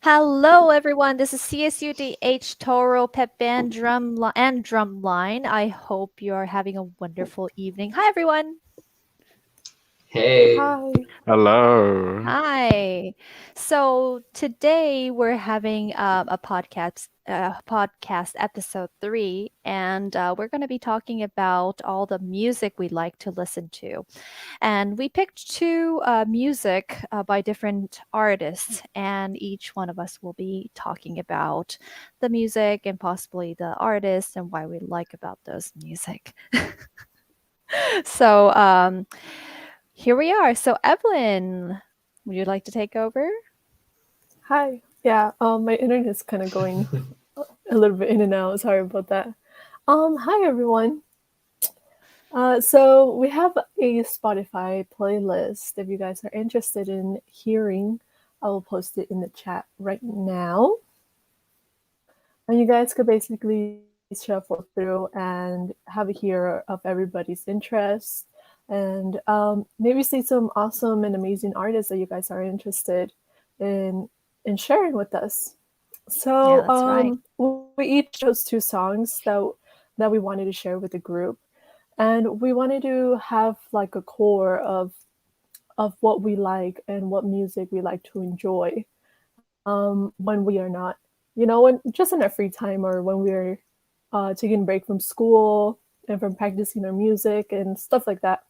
Hello, everyone. This is CSUDH Toro Pep Band and Drumline. I hope you're having a wonderful evening. Hi, everyone. Hey, Hi. Hello. Hi. So today we're having a podcast episode 3, and we're going to be talking about all the music we like to listen to. And we picked two music by different artists, and each one of us will be talking about the music and possibly the artist and why we like about those music. So here we are. So Evelyn, would you like to take over? Hi. Yeah, my internet's kind of going a little bit in and out. Sorry about that. Hi everyone. So we have a Spotify playlist. If you guys are interested in hearing, I will post it in the chat right now. And you guys could basically shuffle through and have a hear of everybody's interests and maybe see some awesome and amazing artists that you guys are interested in in sharing with us. Yeah, So that's right. we each chose two songs that we wanted to share with the group, and we wanted to have like a core of what we like and what music we like to enjoy when we are not, when just in our free time or when we're taking a break from school and from practicing our music and stuff like that.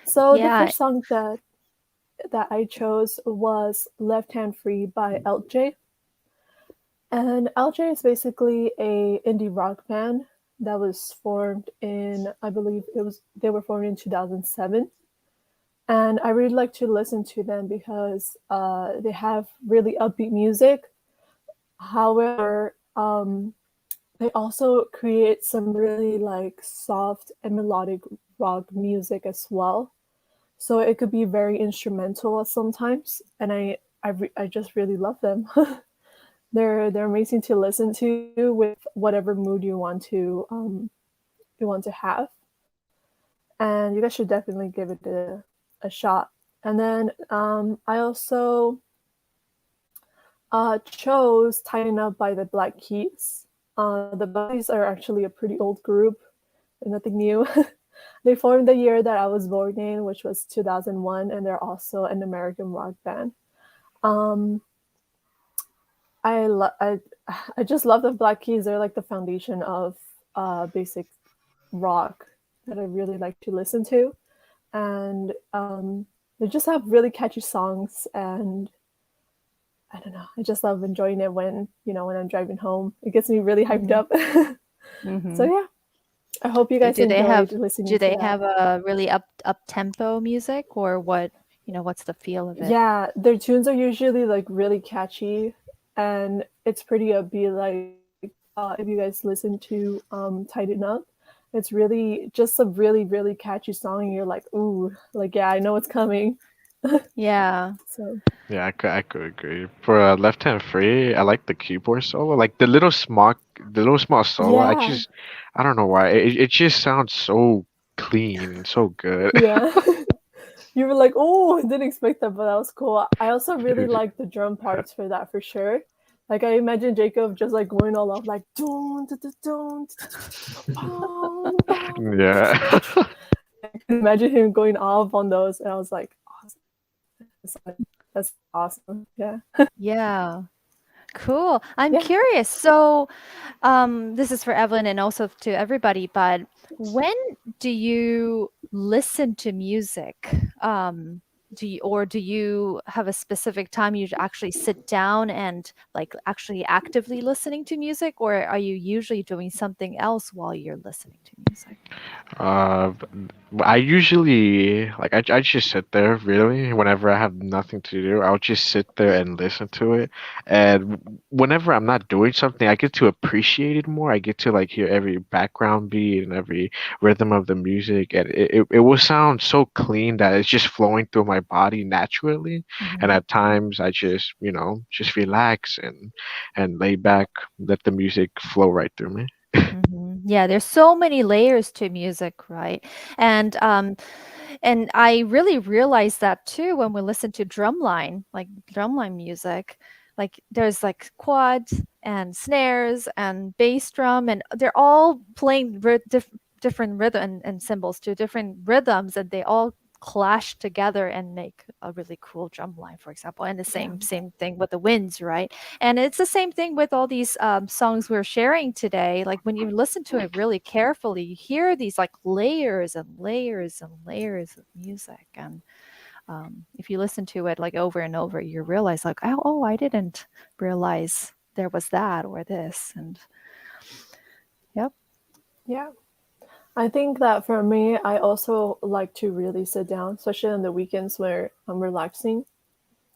So the Yeah, first song that I chose was "Left Hand Free" by LJ. And LJ is basically a indie rock band that was formed in, I believe they were formed in 2007. And I really like to listen to them because they have really upbeat music. However, they also create some really like soft and melodic rock music as well. So it could be very instrumental sometimes, and I just really love them. They're amazing to listen to with whatever mood you want to have, and you guys should definitely give it a shot. And then I also chose "Tighten Up" by the Black Keys. The Black Keys are actually a pretty old group, nothing new. They formed the year that I was born in, which was 2001, and they're also an American rock band. Um, I, lo- I just love the Black Keys. They're like the foundation of basic rock that I really like to listen to, and they just have really catchy songs. And I don't know, I just love enjoying it when I'm driving home. It gets me really hyped hmm up. So hmm yeah, I hope you Do, guys do they enjoyed have do listening to they that. have a really up tempo music, or what? What's the feel of it? Yeah, their tunes are usually like really catchy, and it's pretty upbeat. Like if you guys listen to "Tighten Up," it's really just a really catchy song, and you're like, ooh, like yeah, I know it's coming. Yeah. So Yeah, I could agree. For Left Hand Free, I like the keyboard solo, like the little small solo. yeah, I don't know why. It just sounds so clean and so good. yeah. You were like, oh, I didn't expect that, but that was cool. I also really like the drum parts for that for sure. Like I imagine Jacob just like going all off like dun, dun, dun, dun, bum, bum. Yeah. I could imagine him going off on those, and I was like, awesome. That's awesome. Yeah, Yeah. Cool. I'm yeah. curious. So, this is for Evelyn and also to everybody, but when do you listen to music? Do you have a specific time you actually sit down and like actually actively listening to music, or are you usually doing something else while you're listening to music? Uh, I usually I just sit there really whenever I have nothing to do. I'll just sit there and listen to it. And whenever I'm not doing something, I get to appreciate it more. I get to like hear every background beat and every rhythm of the music, and it will sound so clean that it's just flowing through my body naturally. And Mhm. at times I just just relax and lay back, let the music flow right through me. Yeah, there's so many layers to music, right? And I really realized that too when we listen to drumline, like drumline music. like there's like quads and snares and bass drum, and they're all playing different rhythm and cymbals to different rhythms, and they all clash together and make a really cool drum line, for example. And the same thing with the winds, right? And it's the same thing with all these songs we're sharing today. Like when you listen to it really carefully, you hear these like layers and layers and layers of music. And if you listen to it like over and over, you realize like, oh, I didn't realize there was that or this. And yep. Yeah. I think that for me, I also like to really sit down, especially on the weekends where I'm relaxing.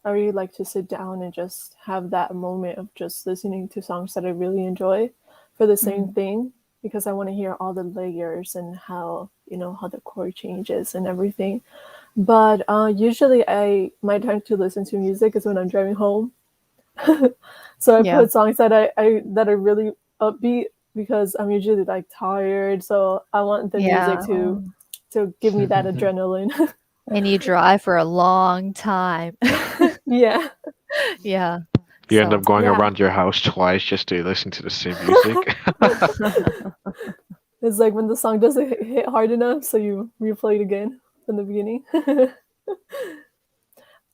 I really like to sit down and just have that moment of just listening to songs that I really enjoy for the same thing, because I want to hear all the layers and how, how the chord changes and everything. But usually my time to listen to music is when I'm driving home. So I Yeah. put songs that are really upbeat, because I'm usually like tired. So I want the music Yeah. to give me that adrenaline. And you drive for a long time. Yeah. Yeah. You end up So, going Yeah. around your house twice just to listen to the same music. It's like when the song doesn't hit hard enough, so you replay it again from the beginning.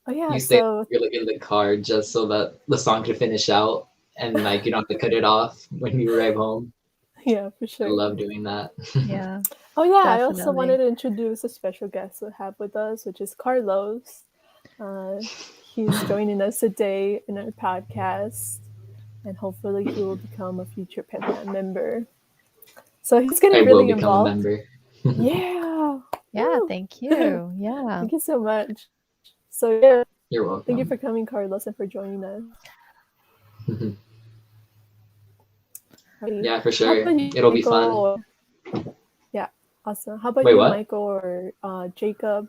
Oh yeah, You stay so you're like in the car just so that the song can finish out and like you don't have to cut it off when you arrive home. yeah, for I sure. love doing that. yeah, Oh yeah, I also wanted definitely. to introduce a special guest we have with us, which is Carlos. He's joining us today in our podcast, and hopefully he will become a future Petman member. So he's I getting will really become a involved. member. Yeah. Yeah, Woo. thank you. Yeah. Thank you so much. So yeah, You're thank you for welcome. coming, Carlos, and for joining us. Alrighty. Yeah, for How sure. about you, It'll be Michael? fun. Yeah, awesome. How about Wait, you, what? Michael or Jacob?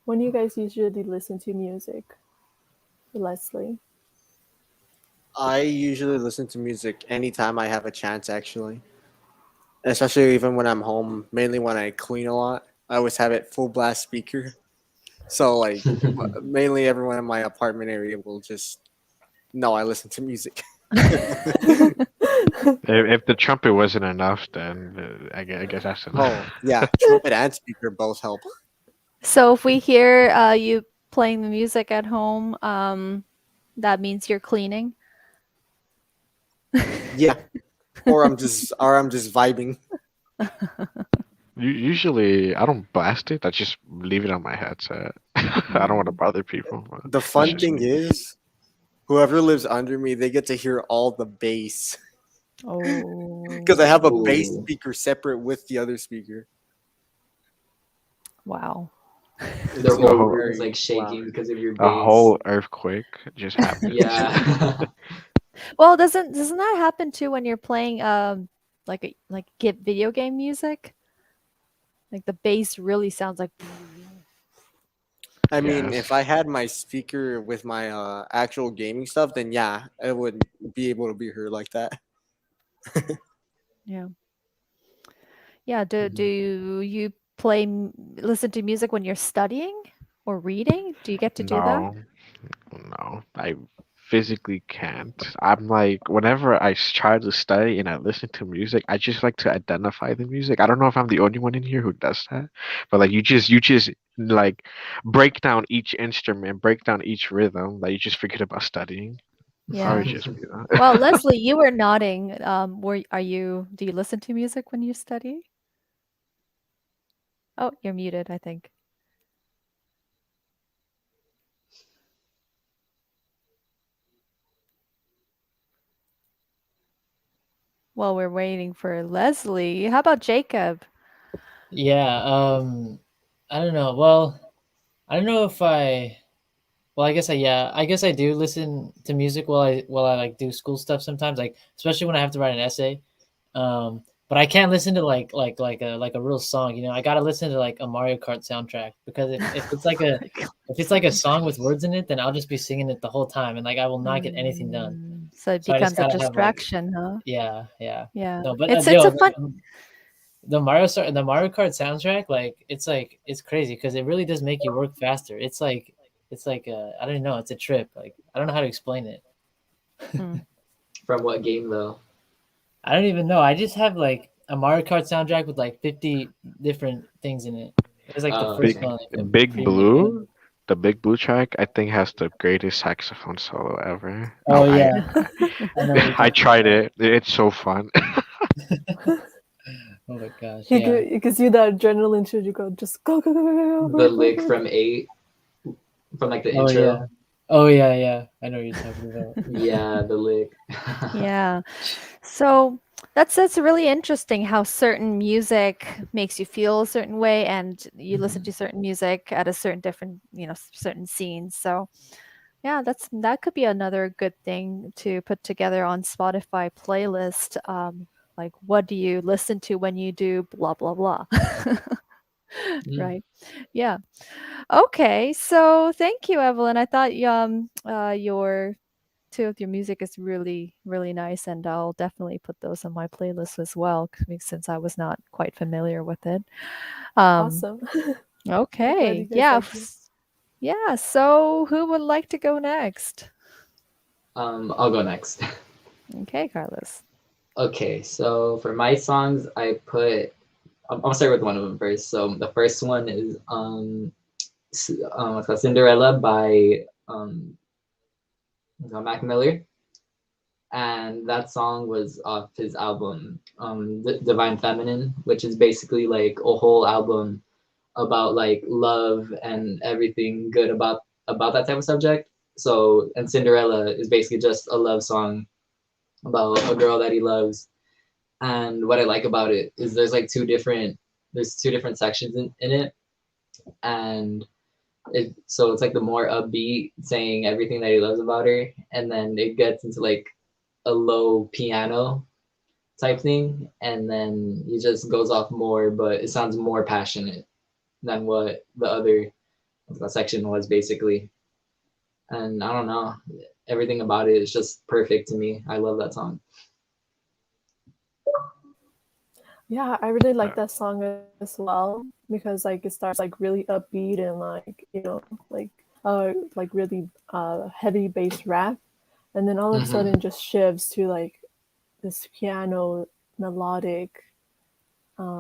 When do you guys usually listen to music? Leslie. I usually listen to music anytime I have a chance, actually. Especially even when I'm home, mainly when I clean a lot. I always have it full blast speaker. So, like, mainly everyone in my apartment area will just know I listen to music. If the trumpet wasn't enough, then I guess that's Oh, enough. yeah. Trumpet and speaker both help. So if we hear you playing the music at home, that means you're cleaning. Yeah. Or I'm just vibing. Usually, I don't blast it. I just leave it on my headset. I don't want to bother people. But The that's fun just thing me. is, whoever lives under me, they get to hear all the bass. Because I Oh, have a bass Ooh. speaker separate with the other speaker. wow. Their It's A whole whole room is very like loud. shaking because of your a bass. whole earthquake just happens. Yeah. Well, doesn't that happen too when you're playing like get video game music? Like the bass really sounds like I mean, if Yes. I had my speaker with my actual gaming stuff, then yeah, it would be able to be heard like that. yeah. Yeah, do Mhm. you listen to music when you're studying or reading? Do you get to do that? No, no. I physically can't. I'm like, whenever try to study and I listen to music, I just like to identify the music. I don't know if I'm the only one in here who does that, but like you just like break down each instrument, break down each rhythm. Like you just forget about studying. Probably Yeah. just me Well, though. Leslie, you were nodding. Do you listen to music when you study? Oh, you're muted, I think. Well, we're waiting for Leslie. How about Jacob? Yeah, I don't know. Well, I don't know if I well, I guess I do listen to music while I like do school stuff sometimes, like especially when I have to write an essay. But I can't listen to like a real song, you know. I got to listen to like a Mario Kart soundtrack because if it's like a song with words in it, then I'll just be singing it the whole time and like I will not get anything done. So it So I just becomes a got to have like distraction, huh? yeah, yeah. Yeah. No, but It's yo, a fun. the Mario Kart soundtrack, like it's crazy because it really does make you work faster. It's like I don't know, it's a trip. Like I don't know how to explain it. From what game though? I don't even know. I just have like a Mario Kart soundtrack with like 50 different things in it. It was like the Oh, first okay. one. Like, the Big premium one. Blue, the Big Blue track, I think has the greatest saxophone solo ever. Oh I yeah, I know what you're I talking tried about. it. It's so fun. Oh my gosh, You yeah. could see that adrenaline should you go just go go go go go The go lick go. from 8, from like the Oh intro. yeah. Oh yeah, yeah. I know what you're talking about. Yeah, the lick. Yeah. So that's really interesting how certain music makes you feel a certain way, and you listen Mhm. to certain music at a certain different, certain scenes. So yeah, that could be another good thing to put together on Spotify playlist. Like, what do you listen to when you do blah blah blah? Mm. Right. Yeah. Okay. So thank you, Evelyn. I thought your two of your music is really really nice, and I'll definitely put those on my playlist as well, since I was not quite familiar with it. Um, Awesome. I'm glad you okay. guys Yeah. liked it. Yeah. So who would like to go next? I'll go next. Okay, Carlos. Okay, so for my songs, I'll start with one of them first. So the first one is it's called Cinderella by Mac Miller, and that song was off his album Divine Feminine, which is basically like a whole album about like love and everything good about that type of subject. So, and Cinderella is basically just a love song about a girl that he loves. And what I like about it is there's two different sections in it, and so it's like the more upbeat, saying everything that he loves about her, and then it gets into like a low piano type thing, and then he just goes off more, but it sounds more passionate than what the other section was basically. And I don't know, everything about it is just perfect to me. I love that song. Yeah, I really like that song as well because like it starts like really upbeat and like like really heavy bass rap, and then all of a Hmm. sudden just shifts to like this piano melodic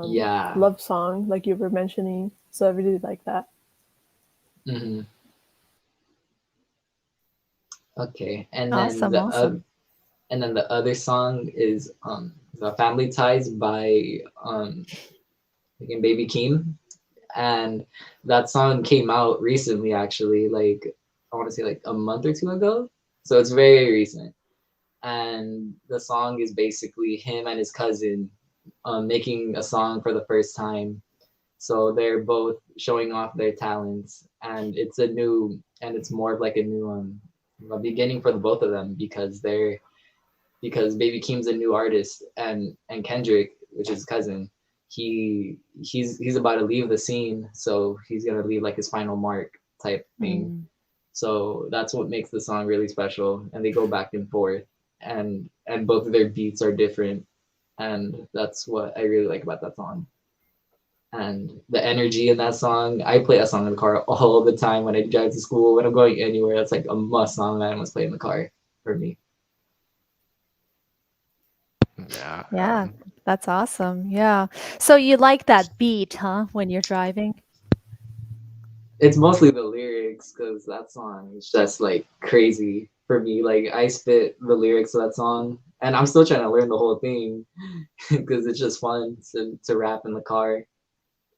Yeah. love song like you were mentioning. So I really like that. Hmm. Okay, Awesome. Awesome. and then the other song is the Family Ties by again Baby Keem, and that song came out recently actually, like I want to say like a month or two ago, so it's very recent. And the song is basically him and his cousin making a song for the first time. So they're both showing off their talents, and it's more of like a new a beginning for the both of them because Baby Keem's a new artist, and Kendrick, which is his cousin, he's about to leave the scene, so he's gonna leave like his final mark type thing. Mm. So that's what makes the song really special, and they go back and forth, and both of their beats are different, and that's what I really like about that song. And the energy in that song, I play that song in the car all the time when I drive to school, when I'm going anywhere. That's like a must song that I must play in the car for me. Yeah. Yeah, that's awesome. Yeah. So you like that beat, huh, when you're driving? It's mostly the lyrics because that song is just like crazy for me. Like I spit the lyrics of that song, and I'm still trying to learn the whole thing because it's just fun to rap in the car.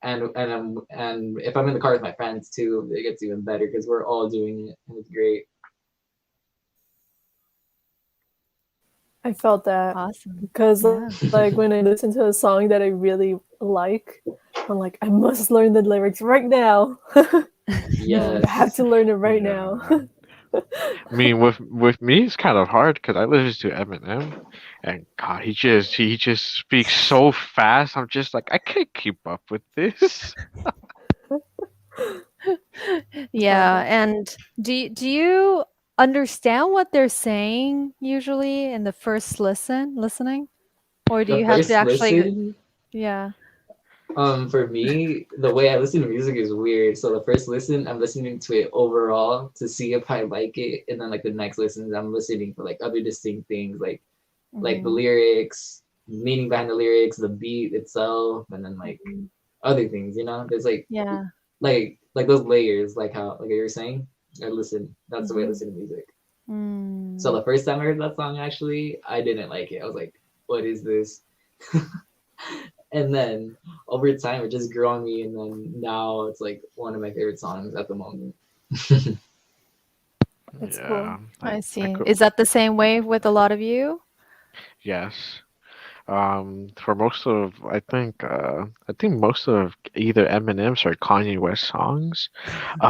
And if I'm in the car with my friends too, it gets even better because we're all doing it, and it's great. I felt that Awesome. because Yeah. like when I listen to a song that I really like, I'm like I must learn the lyrics right now. I have Yes. to learn it right Yeah. now. I mean, with me, it's kind of hard because I listen to Eminem, and God, he just speaks so fast. I'm just like, I can't keep up with this. Yeah, and do you understand what they're saying usually in the first listening? Or do The you have to first actually listen, yeah. For me, the way I listen to music is weird. So the first listen, I'm listening to it overall to see if I like it, and then like the next listens, I'm listening for like other distinct things, like the Mhm. lyrics, meaning behind the lyrics, the beat itself, and then like Mhm. other things. There's Yeah. like those layers, like how like you were saying. I listen. That's the way I Mhm. listen to music. So Mm. the first time I heard that song, actually, I didn't like it. I was like, "What is this?" And then over time, it just grew on me, and then now it's like one of my favorite songs at the moment. That's Yeah, cool. I I see. could. Is that the same way with a lot of you? Yes. For most of, I think most of either Eminem's or Kanye West songs,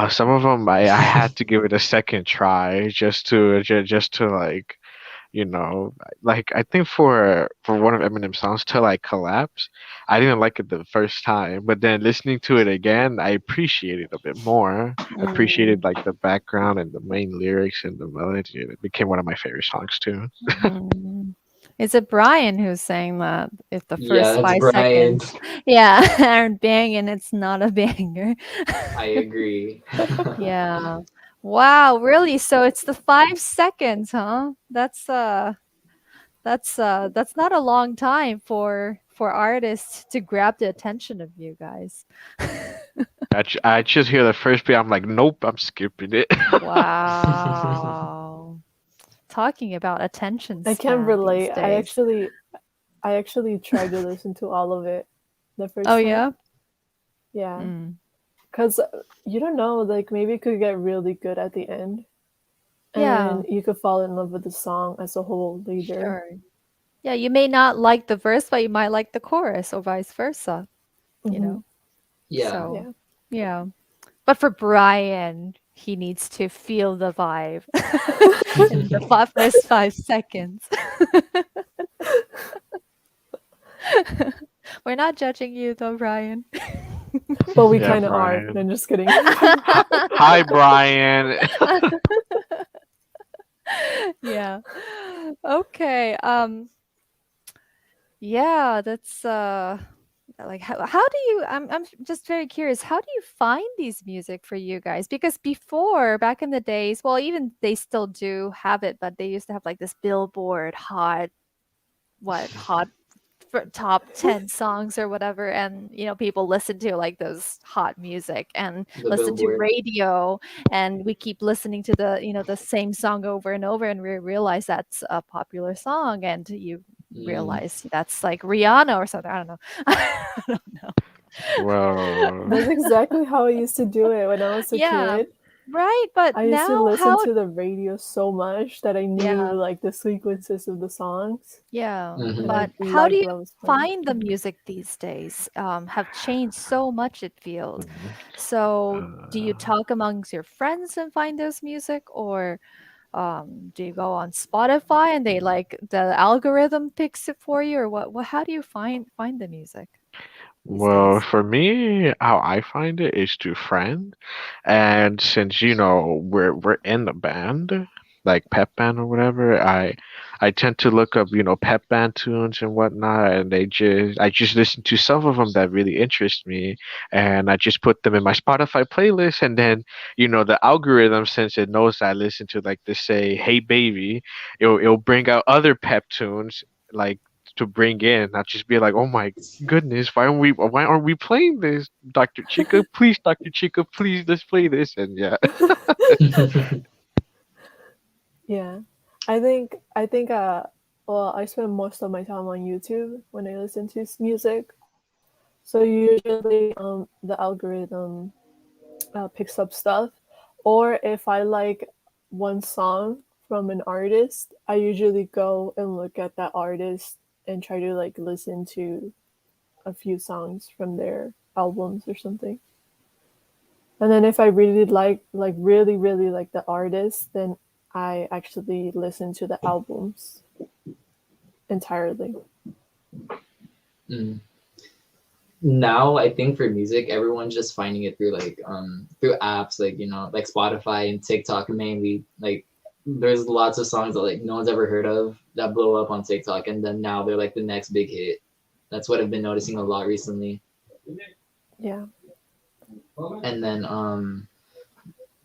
some of them I had to give it a second try just to like, like I think for one of Eminem's songs, Till I Collapse, I didn't like it the first time, but then listening to it again, I appreciate it a bit more. Appreciated Mm. like the background and the main lyrics and the melody, and it became one of my favorite songs too. Mhm. Is it Brian who's saying that if the Yeah, first that's 5 Brian. seconds, yeah, aren't banging, it's not a banger? I agree. Yeah. Wow, really? So it's the 5 seconds, huh? That's not a long time for artists to grab the attention of you guys. I just hear the first beat, I'm like, nope, I'm skipping it. Wow. Talking about attention I can't span these relate. days. I actually tried to listen to all of it the Oh, first time. yeah? Yeah, Mm, because you don't know, like maybe it could get really good at the end, yeah, and you could fall in love with the song as a whole later. sure. Yeah, you may not like the verse, but you might like the chorus or vice versa, you Hmm. know? Yeah. So, Yeah. yeah. But for Brian, he needs to feel the vibe in the first 5 seconds. We're not judging you though, Brian. But we Yeah, kind of are. No, Brian. just kidding. Hi, Brian. Yeah. Okay. Yeah, that's like how do you I'm just very curious, how do you find these music for you guys? Because before, back in the days, well, even they still do have it, but they used to have like this Billboard hot for top 10 songs or whatever, and people listen to like those hot music and The listen to billboard. radio, and we keep listening to the same song over and over, and we realize that's a popular song, and you Mm. realize that's like Rihanna or something. I don't know. I don't know. Well, That's exactly how I used to do it when I was a Yeah, kid. right, but I used to now listen how to the radio so much that I knew yeah. like the sequences of the songs, Yeah, and Hmm. I but how do liked you what I was playing. find the music these days? Have changed so much, it feels. So, do you uh, talk amongst your friends and find those music, or do you go on Spotify and they like the algorithm picks it for you, or what? How do you find the music these well, days? for me, how I find it is through friend, and since we're in the band, like pep band or whatever, I tend to look up pep band tunes and whatnot, and I just listen to some of them that really interest me, and I just put them in my Spotify playlist, and then the algorithm, since it knows I listen to like this, say Hey Baby, it'll bring out other pep tunes like to bring in, not just be like, oh my goodness, why aren't we playing this, Dr. Chica? Please, Dr. Chica, please, let's play this. And yeah. Yeah, I think well, I spend most of my time on YouTube when I listen to music. So usually the algorithm picks up stuff, or if I like one song from an artist, I usually go and look at that artist and try to like listen to a few songs from their albums or something. And then if I really like really like the artist, then I actually listen to the albums entirely. Mm. Now I think for music, everyone's just finding it through through apps like like Spotify and TikTok mainly. Like there's lots of songs that like no one's ever heard of that blow up on TikTok, and then now they're like the next big hit. That's what I've been noticing a lot recently. Yeah.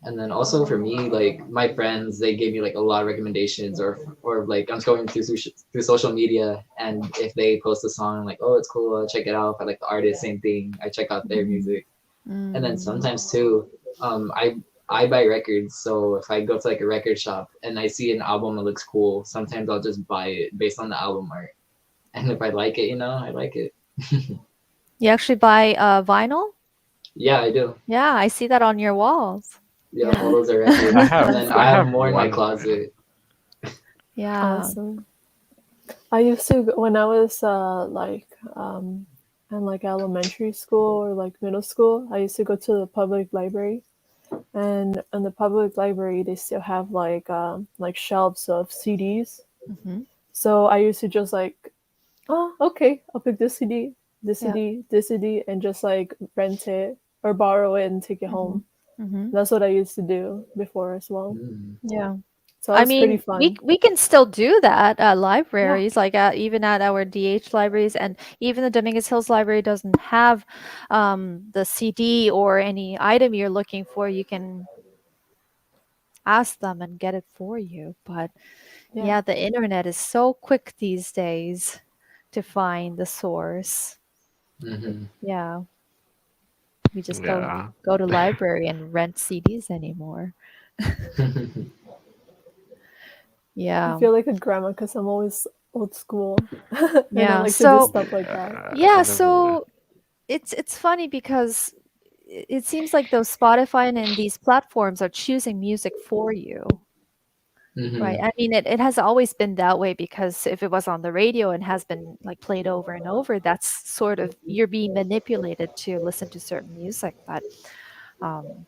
And then also for me, like my friends, they gave me like a lot of recommendations, or like I'm scrolling through social media, and if they post a song, I'm like, oh, it's cool, I'll check it out. If I like the artist, same thing, I check out their music. And then Mm. sometimes too, I buy records. So if I go to like a record shop and I see an album that looks cool, sometimes I'll just buy it based on the album art. And if I like it, I like it. You actually buy vinyl? Yeah, I do. Yeah, I see that on your walls. Yep, all Yeah. those are I records. And have then Awesome. I I have have more in my one. closet. Yeah. Awesome. I used to when I was in like elementary school or like middle school. I used to go to the public library, and in the public library they still have like shelves of CDs. Hmm. So I used to just like, oh, okay, I'll pick this CD, this Yeah. CD, this CD, and just like rent it or borrow it and take it Hmm. home. Hmm. That's what I used to do before as well. Mm. Yeah. So that I was pretty mean, we fun. we can still do that at Yeah. libraries, like even at our DH libraries, and even the Dominguez Hills Library doesn't have the CD or any item you're looking for. You can ask them and get it for you. But Yeah. yeah, the internet is so quick these days to find the source. Mm-hmm. Yeah, we just don't Yeah. go to library and rent CDs anymore. I Yeah. feel like a grandma because I'm always old school, and I Yeah. like to do So stuff like that. yeah, I never. so it's funny because it seems like those Spotify and these platforms are choosing music for you, right? Mm-hmm. I mean, it has always been that way because if it was on the radio and has been like played over and over, that's sort of you're being manipulated to listen to certain music. But um,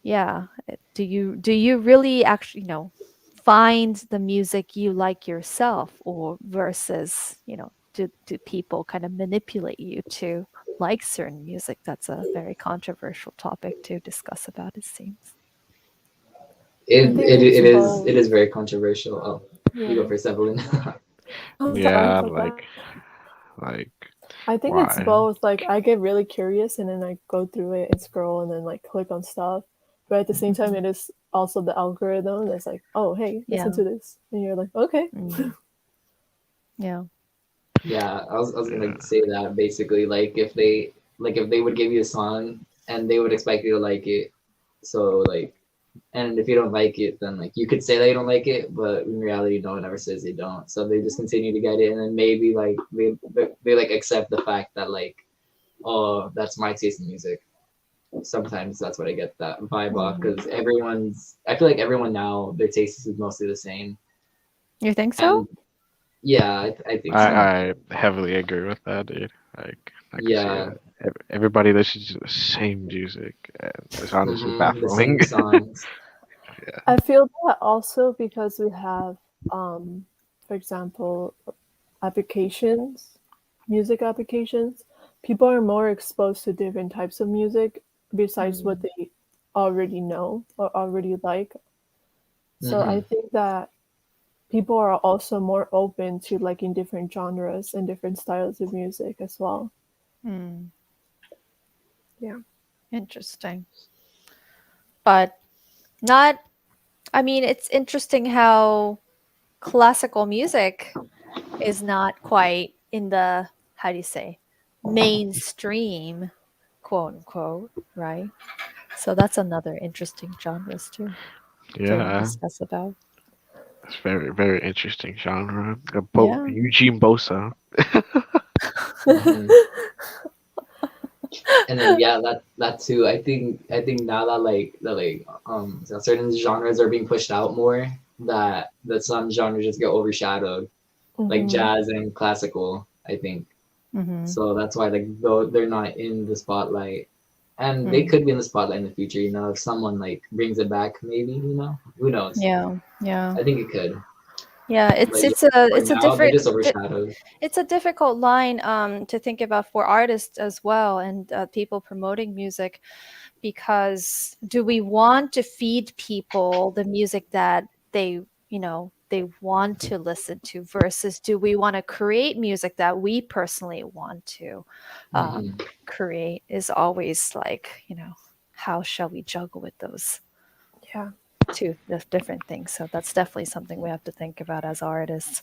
yeah, do you really actually find the music you like yourself, or versus do people kind of manipulate you to like certain music? That's a very controversial topic to discuss about, it seems. I It, think it it's it is it both. is very controversial. Oh, you go Yeah. first, Evelyn. I'm sorry Yeah, about that. like I think it's why? both. Like I get really curious and then I go through it and scroll and then like click on stuff. But at the same time, it is also the algorithm that's like, oh, hey, listen Yeah. to this, and you're like, okay. Mm. Yeah. Yeah, I was gonna Yeah. say that basically, if they would give you a song and they would expect you to like it. So like, and if you don't like it, then like you could say that you don't like it, but in reality, no one ever says they don't. So they just continue to get it, and then maybe like they like accept the fact that like, oh, that's my taste in music. Sometimes that's what I get that vibe off, Mhm. because I feel like everyone now, their taste is mostly the same. You think so? And yeah, I think so. I heavily agree with that, dude. Like I can see Yeah. it. Everybody listens to the same music, and it's honestly The baffling. same songs. I feel that also because we have, for example, applications, music applications. People are more exposed to different types of music besides what Mm. they already know or already like. So I Hmm. think that people are also more open to liking different genres and different styles of music as well. Mm. Yeah. Interesting. But not, I mean, it's interesting how classical music is not quite in the, how do you say, mainstream, quote unquote, right? So that's another interesting genres too to Yeah, discuss about. it's very interesting genre. Yeah. Eugene Bosa. Hmm. And then yeah, that too. I think now that certain genres are being pushed out more, that some genres just get overshadowed, like Hmm. jazz and classical. I think Mm-hmm. so. That's why like though they're not in the spotlight, and they Mm. could be in the spotlight in the future. If someone like brings it back, maybe. Who knows? Yeah. Yeah. I think it could. Yeah. It's But yeah, it's a for it's a now they're different just overshadowed. it's a difficult line to think about for artists as well, and people promoting music, because do we want to feed people the music that they they want to listen to, versus do we want to create music that we personally want to Mhm. create, is always like, how shall we juggle with those Yeah. two different things? So that's definitely something we have to think about as artists.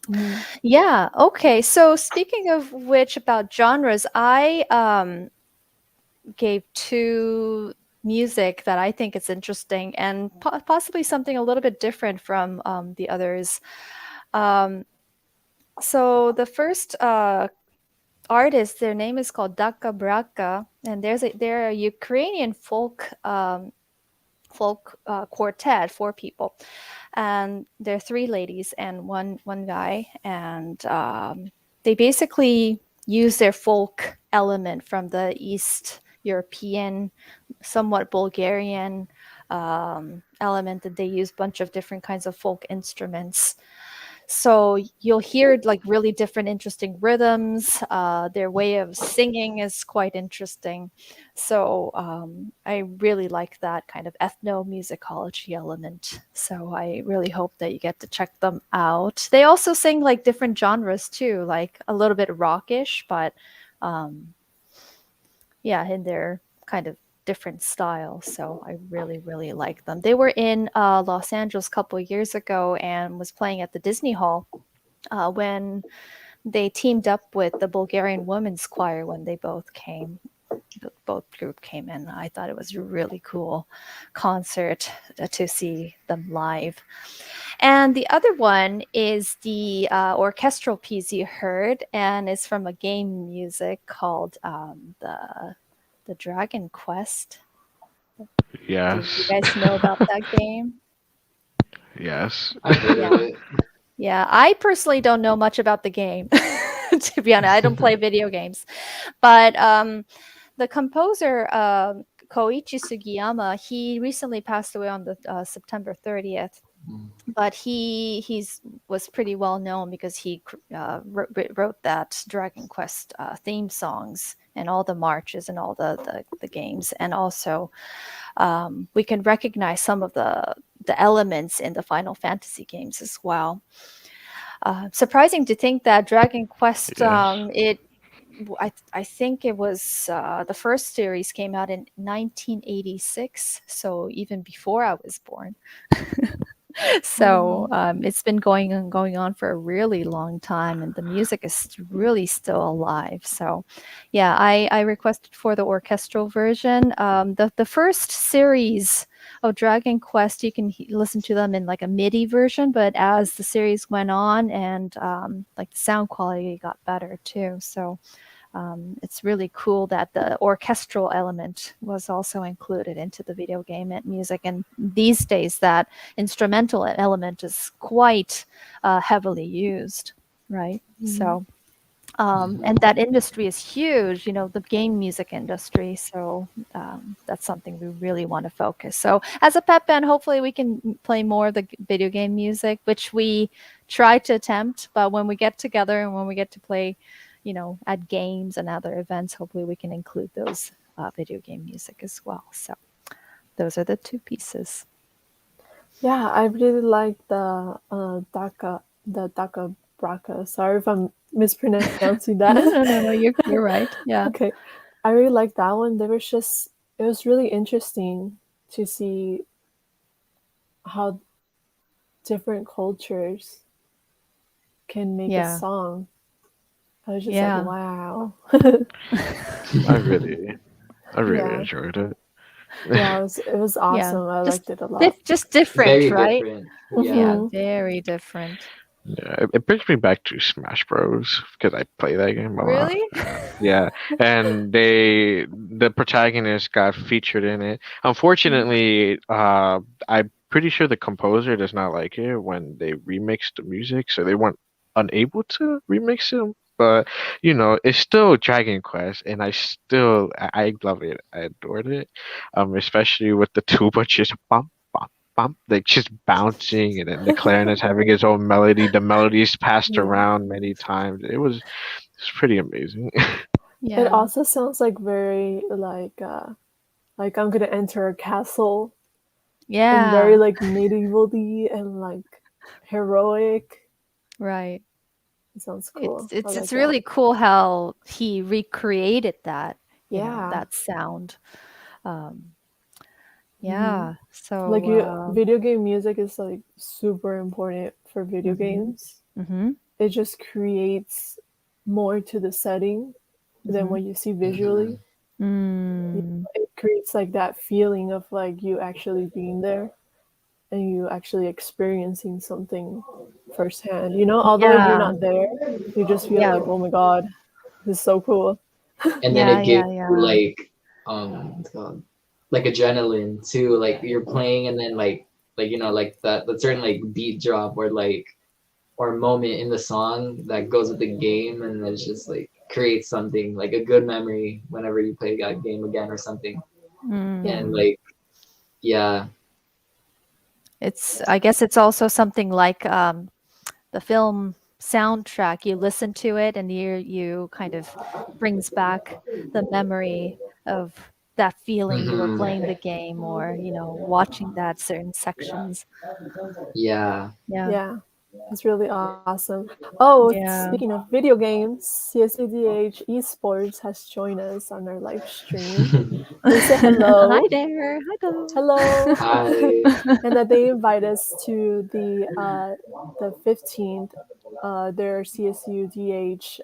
Mhm. Yeah. Okay. So speaking of which, about genres, I gave two music that I think is interesting and possibly something a little bit different from the others. Um, so the first artist, their name is called Daka Braka, and they're a Ukrainian folk quartet, four people, and they're three ladies and one guy, and they basically use their folk element from the East European, somewhat Bulgarian element, that they use a bunch of different kinds of folk instruments. So you'll hear like really different, interesting rhythms. Their way of singing is quite interesting. So I really like that kind of ethnomusicology element. So I really hope that you get to check them out. They also sing like different genres too, like a little bit rockish, but um, yeah, in their kind of different style. So I really, really like them. They were in Los Angeles a couple of years ago and was playing at the Disney Hall when they teamed up with the Bulgarian Women's Choir when they both came. Both group came in. I thought it was a really cool concert to see them live. And the other one is the orchestral piece you heard, and it's from a game music called the Dragon Quest. Do you Yes. guys know about that game? Yes. I've heard Yeah. of it. Yeah, I personally don't know much about the game. To be honest, I don't play video games. But the composer, Koichi Sugiyama, he recently passed away on the September 30th. Mm. But he's was pretty well known because he wrote that Dragon Quest theme songs and all the marches and all the games, and also we can recognize some of the elements in the Final Fantasy games as well. Surprising to think that Dragon Quest, Yes. I think it was the first series came out in 1986, so even before I was born. So it's been going on for a really long time, and the music is really still alive. So, yeah, I requested for the orchestral version. The first series of Dragon Quest, you can listen to them in like a MIDI version, but as the series went on, and like the sound quality got better too. So it's really cool that the orchestral element was also included into the video game and music. And these days, that instrumental element is quite heavily used, right? So, and that industry is huge, the game music industry. So that's something we really want to focus. So as a pep band, hopefully we can play more of the video game music, which we try to attempt. But when we get together and when we get to play, at games and other events, hopefully we can include those video game music as well. So those are the two pieces. Yeah, I really like the Daka Braka. Sorry if I'm mispronouncing that. No, you're right. Yeah. Okay. I really like that one. It was really interesting to see how different cultures can make a Yeah. song. I was just like, Yeah. wow. I really, I really Yeah. enjoyed it. Yeah, it was Yeah. awesome. I liked it a lot. Just different, Very right? different. Yeah, Mhm. very different. Yeah, it brings me back to Smash Bros. Because I play that game a lot. Really? Yeah, and the protagonist got featured in it. Unfortunately, I'm pretty sure the composer does not like it when they remix the music, so they weren't unable to remix it. But it's still Dragon Quest, and I love it. I adored it, especially with the tuba just bump, like just bouncing, and then the clarinet's having its own melody. The melody's passed Yeah. around many times. It's pretty amazing. It Yeah. also sounds like very like I'm gonna enter a castle and very Yeah. like medieval-y and like heroic. Right. It sounds It's cool. I it's like it's that. really cool how he recreated that, Yeah. that sound. Um, Mhm. yeah. So, Like video game music is like super important for video mhm, games. mhm, It just creates more to the setting than mhm. what you see Hmm. visually. Mm, It creates like that feeling of like you actually being there and you actually experiencing something firsthand. You know, although you're yeah. not there, you just feel Yeah. like, oh my god, this is so cool. And then Yeah, it gives yeah, you yeah. like what's it called, like adrenaline too. Like you're playing, and then like like that certain like beat drop or like or moment in the song that goes with the game, and it's just like creates something like a good memory whenever you play that game again or something. Yeah. And Mm. like yeah. I guess it's also something like the film soundtrack. You listen to it and you kind of brings back the memory of that feeling you were Hmm. playing the game or, watching that certain sections. Yeah. Yeah. Yeah. It's really awesome. Oh, Yeah. speaking of video games, CSUDH Esports has joined us on our live stream. They said Hi hello. there. Hi there. Hello. Hi. And that they invite us to the 15th their CSUDH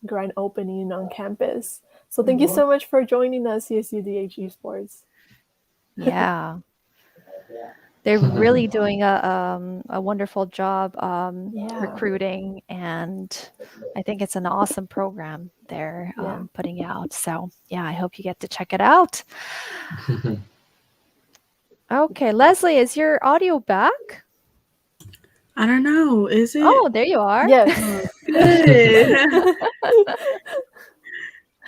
grand opening on campus. So thank you Mhm. so much for joining us, CSUDH Esports. Yeah. They're really doing a wonderful job Yeah. recruiting, and I think it's an awesome program they're Yeah. putting out. So, yeah, I hope you get to check it out. Okay, Leslie, is your audio back? I don't know. Is it? Oh, there you are. Yes. Oh, good.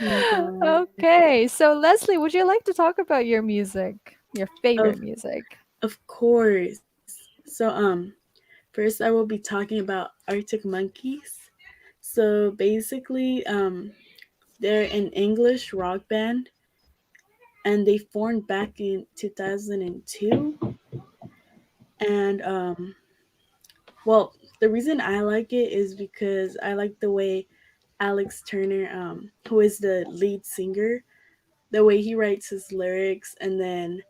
Oh God. Okay, so Leslie, would you like to talk about your music, your favorite Of music? of course. So first I will be talking about Arctic Monkeys. So basically they're an English rock band and they formed back in 2002 and well, the reason I like it is because I like the way Alex Turner who is the lead singer, the way he writes his lyrics, and then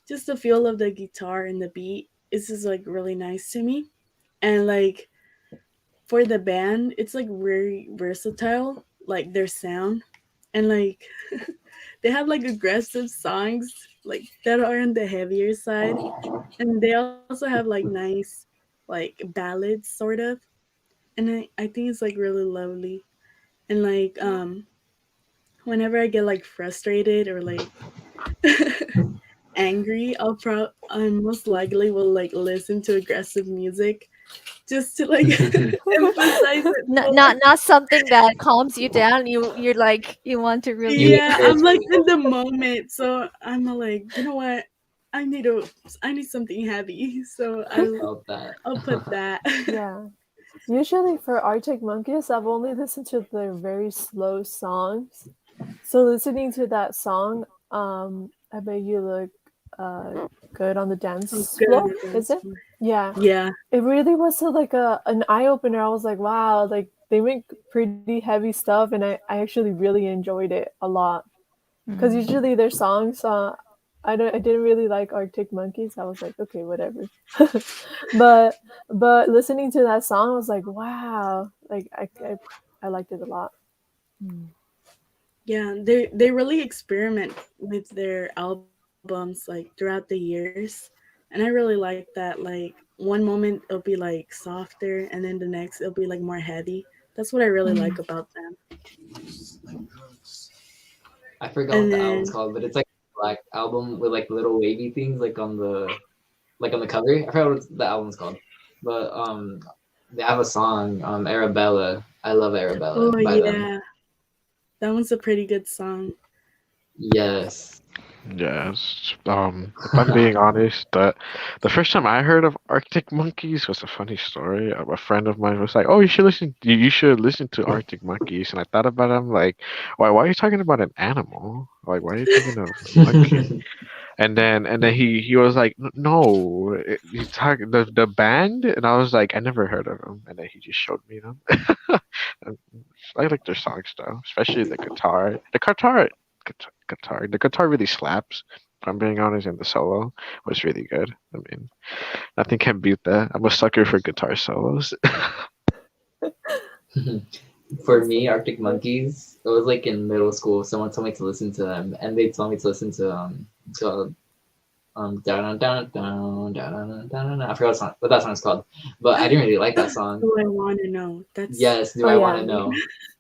just the feel of the guitar and the beat is just like really nice to me. And like for the band, it's like very versatile, like their sound. And like they have like aggressive songs like that are on the heavier side. And they also have like nice like ballads sort of. And I think it's like really lovely. And like whenever I get like frustrated or like angry, I most likely will like listen to aggressive music just to like emphasize it Not more. not not something that calms you down. You're like you want to You really need Yeah, I'm like to in the moment, so I'm like, you know what? I need a I need something heavy, so felt that. I'll put that. Yeah. Usually for Arctic Monkeys, I've only listened to their very slow songs. So listening to that song, I bet you look good on the Oh, dance good on floor, the is dance it? floor. Yeah. Yeah. It really was like an eye opener. I was like, wow, like they make pretty heavy stuff and I actually really enjoyed it a lot. Because Mm. usually their songs, I didn't really like Arctic Monkeys. I was like, okay, whatever. but but listening to that song, I was like, wow, like I liked it a lot. Mm. Yeah, they really experiment with their albums like throughout the years. And I really like that. Like one moment it'll be like softer and then the next it'll be like more heavy. That's what I really like Mm. about them. I forgot what And the album's then called, but it's like a black album with like little wavy things like on the cover. I forgot what the album's called, but they have a song, Arabella. I love Arabella oh by them. yeah, that one's a pretty good song. Yes. Yes. If I'm being honest, the first time I heard of Arctic Monkeys was a funny story. A friend of mine was like, "Oh, you should listen to Arctic Monkeys." And I thought about it. I'm like, "Why? Why are you talking about an animal? Like, why are you thinking of a monkey?" And then he was like, No, he's talking the band," and I was like, "I never heard of them," and then he just showed me them. And I like their songs though, especially the guitar. The guitar really slaps. If I'm being honest, and the solo was really good. I mean, nothing can beat that. I'm a sucker for guitar solos. For me, Arctic Monkeys, it was like in middle school. Someone told me to listen to them, and they told me to listen to down down down down down down. I forgot what that song's called, but I didn't really like that song. Do I want to know? That's Yes, do Oh, I yeah. want to know?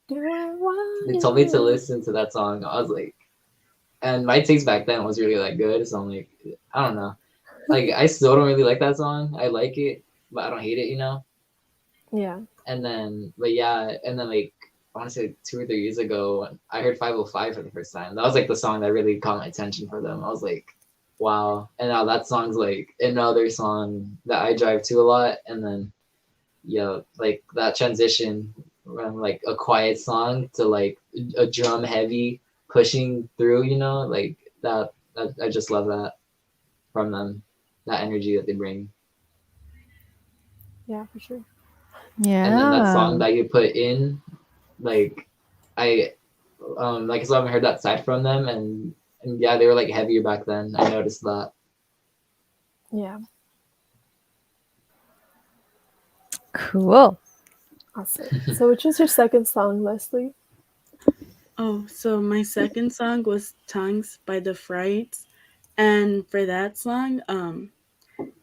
Do I want They told me to listen to that song. I was like, and my taste back then was really like good. So I'm like, I don't know. Like I still don't really like that song. I like it, but I don't hate it, you know. Yeah. And then, but yeah, and then like I want to say 2 or 3 years ago, I heard 505 for the first time. That was like the song that really caught my attention for them. I was like, wow. And now that song's like another song that I drive to a lot. And then, yeah, like that transition from like a quiet song to like a drum heavy pushing through, you know, like that I just love that from them, that energy that they bring. Yeah, for sure. Yeah. And then that song that you put in, like I like so I haven't heard that side from them, and yeah, they were like heavier back then. I noticed that. Yeah. Cool. Awesome. So which is your second song, Leslie? Oh, so my second song was Tongues by the Frights. And for that song,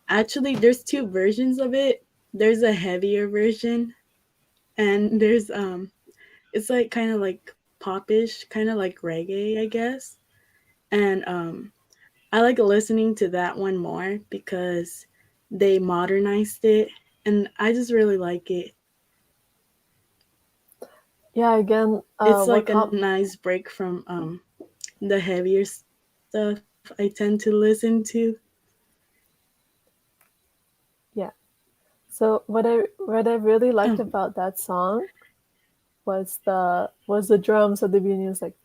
actually there's two versions of it. There's a heavier version, and there's it's like kind of like popish, kind of like reggae, I guess. And I like listening to that one more because they modernized it, and I just really like it. Yeah, again, It's what like a nice break from the heavier stuff I tend to listen to. So what I really liked about that song was the drums at the beginning. It was like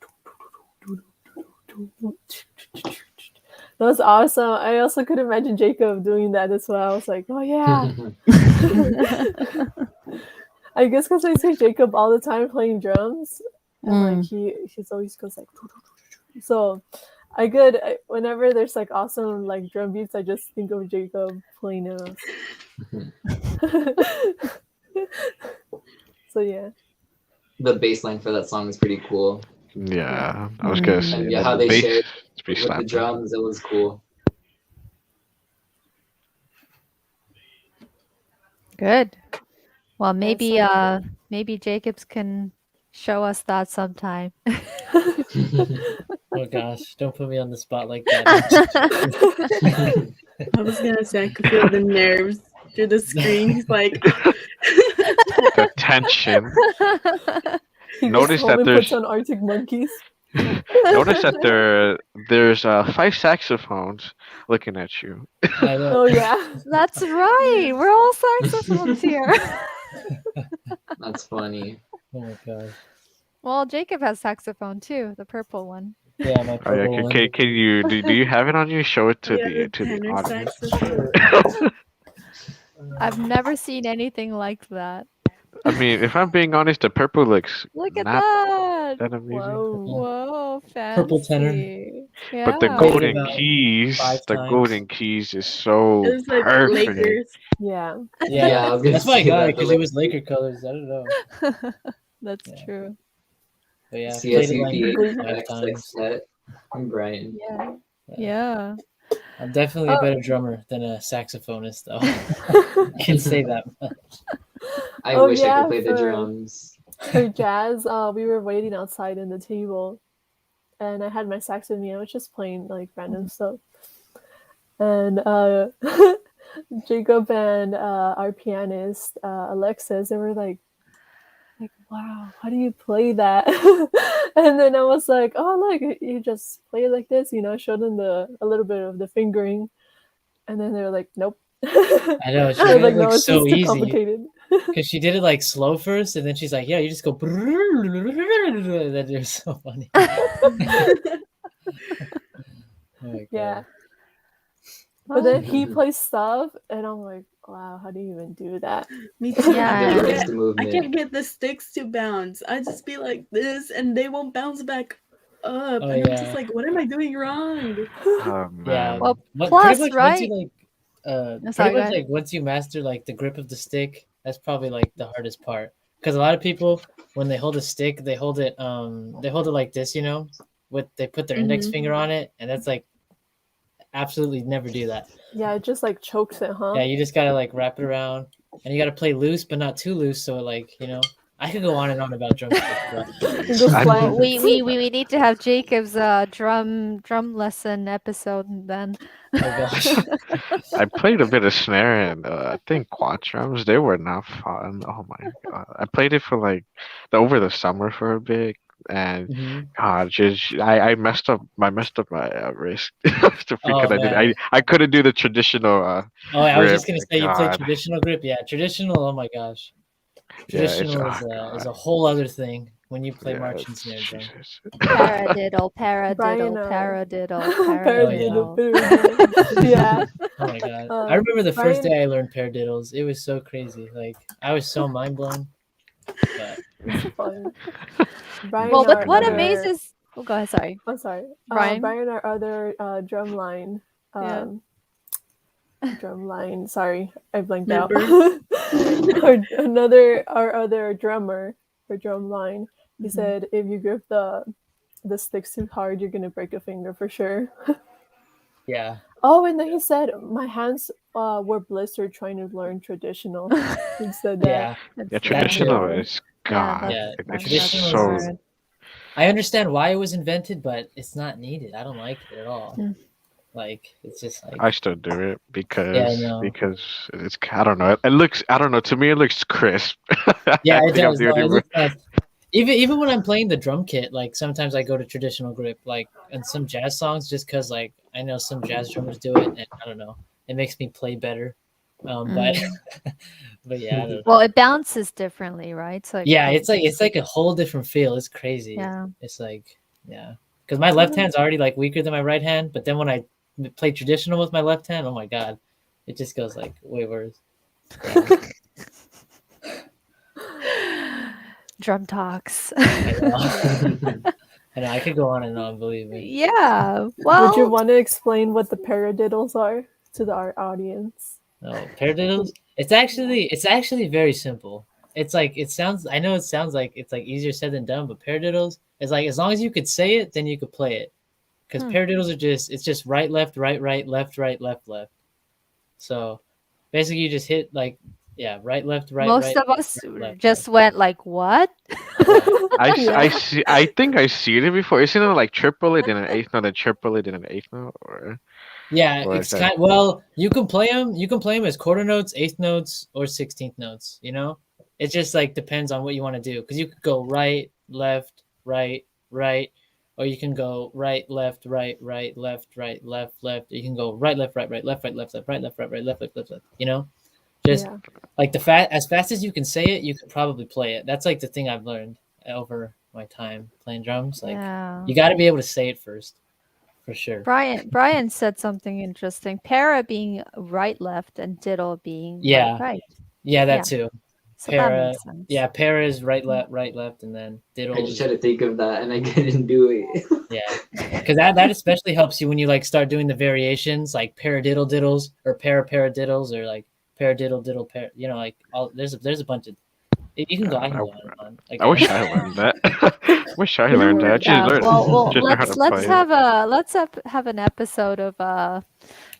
that was awesome. I also could imagine Jacob doing that as well. I was like, oh yeah. I guess because I see Jacob all the time playing drums, and like he's always goes like. So whenever there's like awesome like drum beats, I just think of Jacob playing those. So yeah. The bass line for that song is pretty cool. Yeah, I was gonna say And yeah, that how the they bass shared is pretty with the slapping. drums, it was cool. Good. Well, maybe so- maybe Jacobs can show us that sometime. Oh gosh, don't put me on the spot like that. I was gonna say I could feel the nerves through the screen. He's like, The tension. He Notice just that only there's puts on Arctic Monkeys. notice that there's 5 saxophones looking at you. I know. Oh yeah. That's right. We're all saxophones here. That's funny. Oh my god. Well, Jacob has saxophone too, the purple one. Yeah, my Oh yeah, purple one. can you do you have it on you? Show it to yeah, the the tenor audience. saxophone. I've never seen anything like that. I mean, if I'm being honest, the purple looks Look at not that. that amazing. Whoa. Whoa, fancy. Purple tenor. Yeah. But the Played golden about keys, 5 the times. golden keys is so It was like perfect. Lakers. Yeah. Yeah, Yeah, I was gonna that's why I say got that, it because the it was Laker colors. I don't know. That's Yeah. true. But yeah, played it CSUP like 5 times. set. I'm Brian. Yeah. Yeah. I'm definitely a better drummer than a saxophonist, though. I can say that much. I Oh, wish I yeah, could play the for- drums. For jazz, we were waiting outside in the table, and I had my sax with me. I was just playing like random stuff, and Jacob and our pianist Alexis, they were like, wow, how do you play that? And then I was like, oh look, you just play it like this, showed them a little bit of the fingering, and then they were like, nope. I know, she I was made like, it no, look it's so just too easy. complicated. Because she did it like slow first, and then she's like, yeah, you just go. That is so funny. Oh my Yeah. God. But then he plays stuff, and I'm like, wow, how do you even do that? Me too. Yeah. I They can't missed get the I movement. can't get the sticks to bounce. I just be like this, and they won't bounce back up, Oh, and I'm yeah. just like, what am I doing wrong? Oh Yeah. man. Well, But plus, pretty much once right? you like Sorry, pretty go much ahead. like once you master like the grip of the stick, that's probably like the hardest part. Because a lot of people when they hold a stick, they hold it like this, you know, with they put their index Mhm. finger on it, and that's like absolutely never do that. Yeah, it just like chokes it, huh? Yeah, you just gotta like wrap it around, and you gotta play loose but not too loose, so like you know, I could go on and on about drumsticks, but It goes I- flying. We need to have Jacob's drum lesson episode then. oh gosh, I played a bit of snare and I think quad drums. They were not fun. Oh my god! I played it for like over the summer for a bit, and Mhm. God, just I messed up. I messed up my wrist because Oh man. I couldn't do the traditional Oh, I was grip. just gonna say you play God, traditional grip. Yeah, traditional. Oh my gosh, yeah, it's traditional oh is god, a whole other thing when you play yeah, marching it's snare drum. Jesus. Paradiddle, Brian, paradiddle, paradiddle, paradiddle. paradiddle. Yeah. Oh my god, I remember the first day I learned paradiddles. It was so crazy. Like I was so mind blown. But It's fun. Brian, Well, our what other, amazes? Oh, go ahead. Sorry, I'm sorry. Brian. Brian, our other drumline. Yeah. Drumline. Sorry, I blanked Member. out. Our other drummer for drumline. He said if you grip the sticks too hard, you're gonna break a finger for sure. yeah, Oh, and then he said my hands were blistered trying to learn traditional. He said that. yeah, Yeah, That's traditional hard. is Yeah, God. yeah. that's It's Traditional so. hard. I understand why it was invented, but it's not needed. I don't like it at all. Mm. Like it's just like I still do it yeah, I know. because it's I don't know. It looks I don't know. To me, it looks crisp. Yeah, I it think I'm does. the No, only it one. looks nice. Even when I'm playing the drum kit, like sometimes I go to traditional grip, like and some jazz songs, just because like I know some jazz drummers do it, and I don't know, it makes me play better. But but yeah, I don't know. Well, it bounces differently, right? So Yeah, it's like a whole different feel. It's crazy. Yeah. It's like yeah, because my left hand's already like weaker than my right hand, but then when I play traditional with my left hand, oh my god, it just goes like way worse. Yeah. Drum talks. I know. I know. I could go on and on. Believe me. Yeah. Would you Well, want to explain what the paradiddles are to our audience? No, paradiddles. It's actually very simple. It's like it sounds. I know it sounds like it's like easier said than done, but paradiddles is like as long as you could say it, then you could play it. Because paradiddles are just right left right right left right left left. So basically, you just hit like yeah right left right most right. of us right, left, just went like, what? left. I see. I think I seen it before. Isn't it like triple it in an eighth note and triple it in an eighth note? Or Yeah, Or it's is that- kind. Well, you can play them. You can play them as quarter notes, eighth notes, or 16th notes. You know, it just like depends on what you want to do. Because you could go right, left, right, right, or you can go right, left, right, right, left, right, left, left. You can go right, left, right, right, left, right, left, left, right, left, right, right, left, left, left, left. You know, just Yeah. like as fast as you can say it, you could probably play it. That's like the thing I've learned over my time playing drums. Like Yeah. you got to be able to say it first, for sure. Brian said something interesting. Para being right, left, and diddle being Yeah. right, right. Yeah, that Yeah. too. So Para, that makes sense. yeah, para is right, left, and then diddle. I just tried to think of that and I couldn't do it. Yeah, because that especially helps you when you like start doing the variations, like paradiddle diddles or paradiddles or like paradiddle diddle par. You know, like all there's a bunch of. You can go. I can go on and on. Like, I wish I learned that. Wish I learned that. Just Yeah. learn. Well, Just learn how to let's play. have an episode of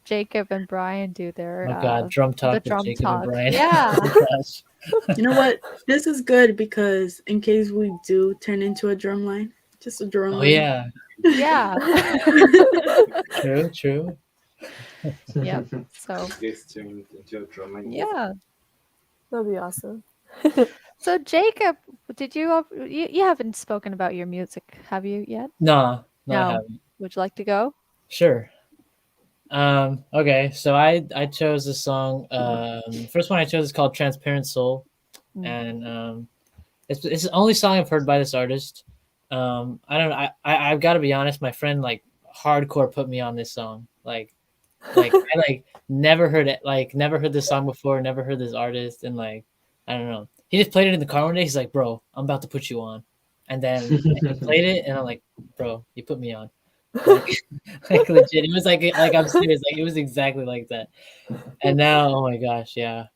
Jacob and Brian do their oh god, drum talk the with drum Jacob talk. and Brian. Yeah. Oh my gosh. You know what? This is good because in case we do turn into a drum line, just a drum Oh line. yeah, Yeah. true. Yep. So This turned into a drama. yeah. That'd be awesome. So Jacob, did you haven't spoken about your music, have you yet? No, I No. haven't. Would you like to go? Sure. Okay, so I chose a song. First one I chose is called "Transparent Soul," and it's the only song I've heard by this artist. I don't know. I've got to be honest. My friend like hardcore put me on this song. Like I like never heard it, like never heard this song before, never heard this artist, and like I don't know. He just played it in the car one day. He's like, "Bro, I'm about to put you on," and then he played it, and I'm like, "Bro, you put me on." Like, like legit. It was like I'm serious. Like it was exactly like that. And now, oh my gosh, yeah.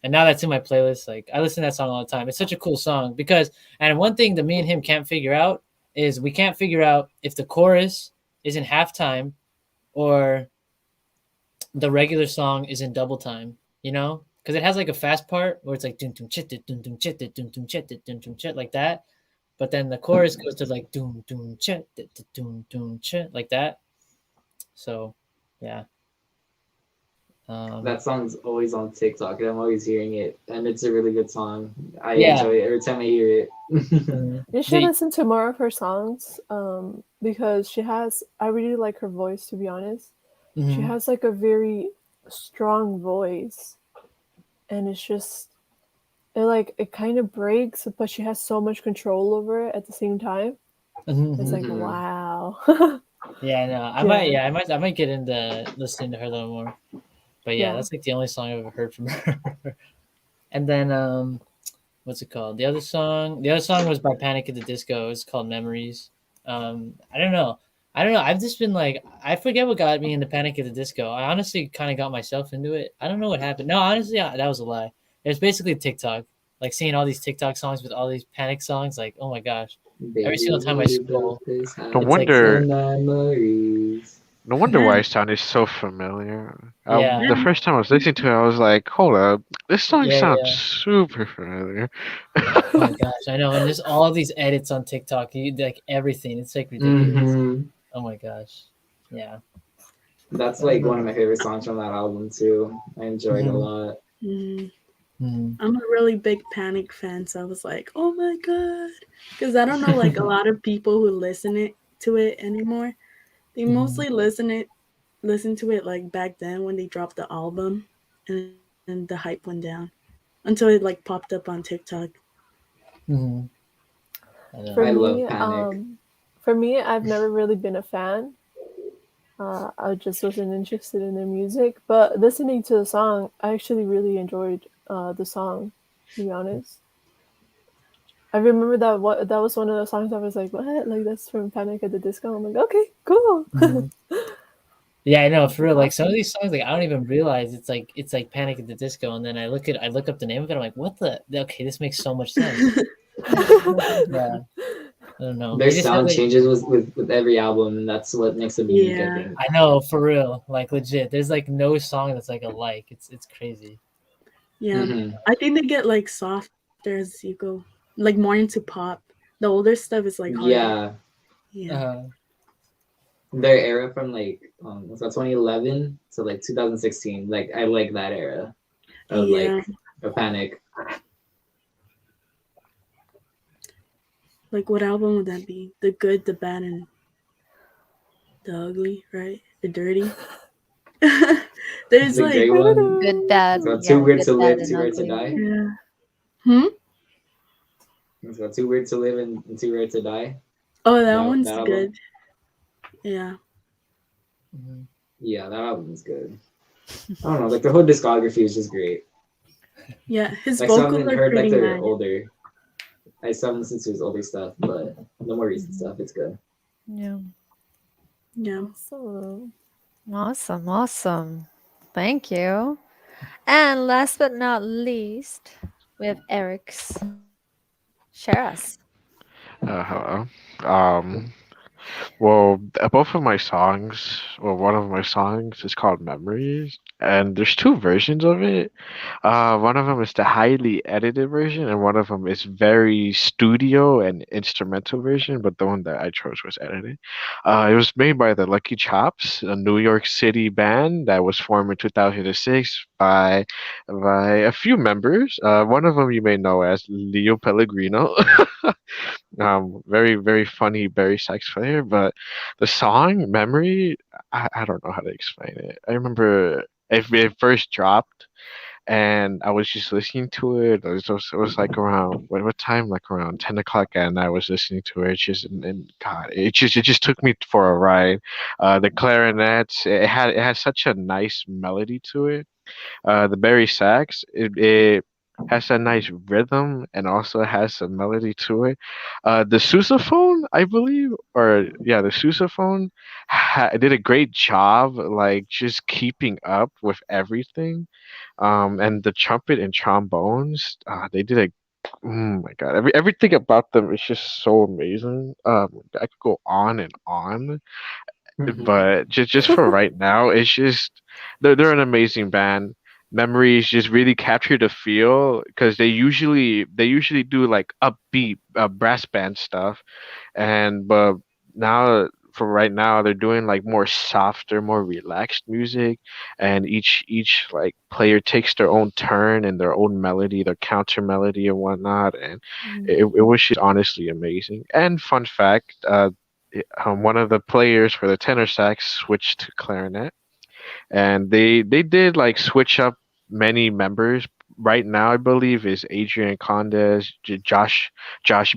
And now that's in my playlist. Like I listen to that song all the time. It's such a cool song because, and one thing that me and him can't figure out is we can't figure out if the chorus is in halftime or the regular song is in double time. You know, because it has like a fast part where it's like dum dum chit dum dum chit dum dum chit dum dum chit like that. But then the chorus goes to like doom doom chit doom doom chit like that. So, yeah. That song's always on TikTok, and I'm always hearing it, and it's a really good song. I Yeah. enjoy it every time I hear it. You should The- listen to more of her songs, because I really like her voice, to be honest. She Mhm. has like a very strong voice, and it kind of breaks, but she has so much control over it at the same time. Mhm. It's like, Mhm. wow. Yeah, I know. I might get into listening to her a little more. But yeah, Yeah. that's like the only song I've ever heard from her. And then what's it called? The other song was by Panic at the Disco. It's called Memories. I don't know. I've just been like, I forget what got me into Panic at the Disco. I honestly kind of got myself into it. I don't know what happened. No, honestly, that was a lie. It was basically TikTok. Like seeing all these TikTok songs with all these Panic songs. Like, oh my gosh. Every single time I scroll, No it's like wonder. Memories. No wonder why it sounded so familiar. Yeah. The first time I was listening to it, I was like, "Hold up, this song Yeah, sounds yeah. super familiar." Oh my gosh, I know. And there's all these edits on TikTok. Like everything. It's like ridiculous. Hmm Oh my gosh. Yeah. That's like one of my favorite songs from that album too. I enjoyed it a Mhm. lot. Mhm. Mhm. I'm a really big Panic fan, so I was like, "Oh my god!" Because I don't know, like a lot of people who to it anymore. They Mhm. mostly listen to it like back then when they dropped the album, and the hype went down until it like popped up on TikTok. Mhm. I know. For I love me, Panic. I've never really been a fan. I just wasn't interested in their music, but listening to the song, I actually really enjoyed the song. To be honest, I remember that was one of the songs I was like, "What? Like that's from Panic at the Disco?" I'm like, "Okay, cool." Mhm. Yeah, I know for real. Like some of Awesome. these songs, like I don't even realize it's like Panic at the Disco, and then I look up the name of it. I'm like, what the? Okay, this makes so much sense. Yeah, I don't know. Their They just have sound like, changes with every album, and that's what makes them unique, I Yeah, think. I know for real. Like legit, there's like no song that's like alike. It's crazy. yeah. Hmm I think they get like softer as you go, like more into pop. The older stuff is like harder. Yeah, Yeah, Uh, their era from like was that 2011 to like 2016. Like I like that era of yeah. like a Panic. Like what album would that be? The Good, the Bad, and the Ugly, right? The Dirty. There's The like, great one. Good, bad, So yeah, too weird good, to bad, live, and too rare to ugly. die. yeah. Hmm. So too weird to live and too rare to die. Oh, that one's That album. good. Yeah. mhm. Yeah, that album is good. I don't know, like the whole discography is just great. Yeah, his Like, so I vocals haven't are heard like pretty their nice. older. I still haven't listened to his older stuff, but the more recent Mhm. stuff, it's good. Yeah. Yeah. Awesome. Awesome. Awesome. Thank you. And last but not least, we have Eric's. Share us. Hello. Um, Well, both of my songs, well, one of my songs is called Memories, and there's two versions of it. One of them is the highly edited version, and one of them is very studio and instrumental version, but the one that I chose was edited. It was made by the Lucky Chops, a New York City band that was formed in 2006 by a few members. One of them you may know as Leo Pellegrino. Very very funny Barry sax player, but the song Memory, I don't know how to explain it. I remember it first dropped, and I was just listening to it. It was like around what time? Like around 10 o'clock at night. I was listening to it. Just and God, it just took me for a ride. The clarinets, it had such a nice melody to it. The Barry sax, it has a nice rhythm and also has a melody to it. The sousaphone, I believe, or yeah, the sousaphone did a great job, like just keeping up with everything. And the trumpet and trombones, they did a oh my god, everything about them is just so amazing. I could go on and on, but just for right now, it's just they're an amazing band. Memories just really capture the feel because they usually do like upbeat brass band stuff, and but now for right now they're doing like more softer, more relaxed music, and each like player takes their own turn and their own melody, their counter melody and whatnot, and it was just honestly amazing. And fun fact, one of the players for the tenor sax switched to clarinet, and they did like switch up many members. Right now, I believe is Adrian Condes, Josh